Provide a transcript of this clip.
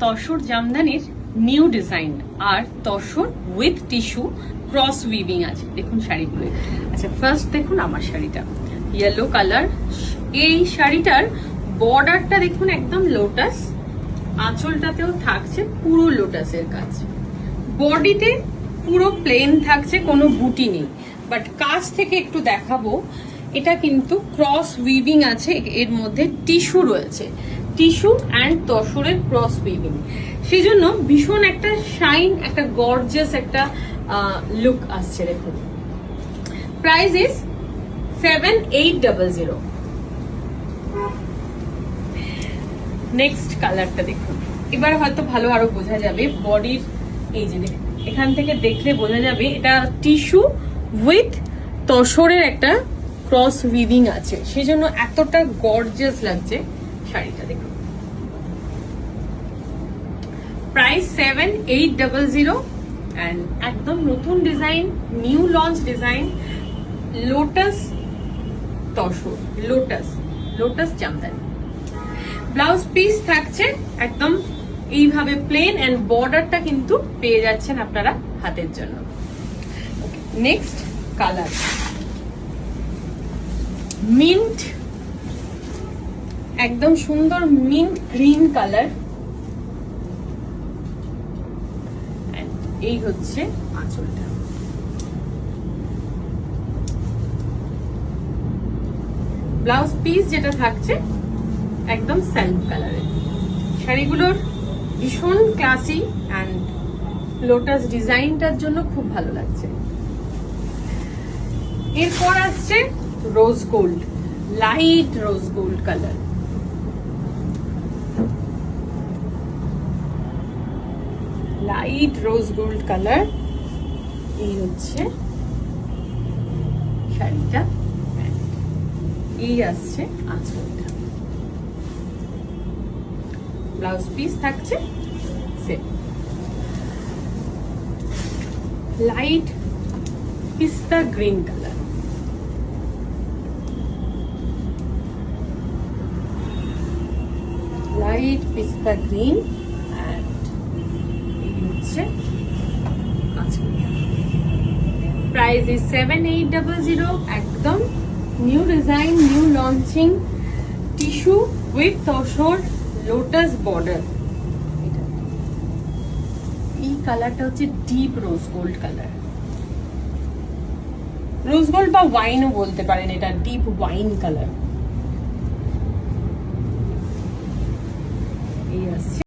তসর জামদানির new design আর তসর উইথ টিস্যু ক্রস উইভিং আছে। দেখুন শাড়িগুলো। আচ্ছা, ফার্স্ট দেখুন আমার শাড়িটা, ইয়েলো কালার। এই শাড়িটার বর্ডারটা দেখুন একদম লোটাস, আঁচলটাতেও থাকছে পুরো লোটাসের কাজ। বডিতে পুরো প্লেন থাকছে, কোনো বুটি নেই, বাট কাজ থেকে একটু দেখাবো। এটা কিন্তু ক্রস উইভিং আছে, এর মধ্যে টিস্যু রয়েছে, টিস্যু অ্যান্ড তসরের ক্রস উইভিং, সেই জন্য ভীষণ একটা শাইন, একটা গর্জিয়াস একটা লুক আসছে। দেখুন, প্রাইস ইজ 7800। নেক্সট কালারটা দেখুন, এবার হয়তো ভালো আরো বোঝা যাবে। বডির এই যে এখান থেকে দেখলে বোঝা যাবে এটা টিস্যু উইথ তসরের একটা ক্রস উইভিং আছে, সেই জন্য এতটা গর্জিয়াস লাগছে শাড়িটা। দেখুন, প্রাইস 7800 অ্যান্ড একদম নতুন design, new launch design, lotus tussar, lotus Jamdani. Blouse piece থাকছে একদম এইভাবে প্লেন, এন্ড বর্ডারটা কিন্তু পেয়ে যাচ্ছেন আপনারা হাতের জন্য। নেক্সট কালার মিন্ট, একদম সুন্দর মিন্ট গ্রিন কালার। এই হচ্ছে আঁচলটা। ব্লাউজ পিস যেটা থাকছে একদম সেলফ কালারের। শাড়িগুলোর ভীষণ ক্লাসি অ্যান্ড লোটাস ডিজাইনটার জন্য খুব ভালো লাগছে। এরপর আসছে rose gold, light rose gold colour. Light rose gold colour, এই হচ্ছে শাড়িটা, এই আসছে আঁচলটা। ব্লাউজ পিস থাকছে সেম লাইট পিস্তা গ্রিন কালার। লাইট পিস্তা গ্রিন অ্যান্ড এই হচ্ছে আঁচলটা। Price is 7800। একদম new design, new launching, tissue with tussar, lotus border. এই কালারটা হচ্ছে deep rose gold colour, rose gold বা ওয়াইনও বলতে পারেন, এটা ডিপ ওয়াইন কালার। এই আসছে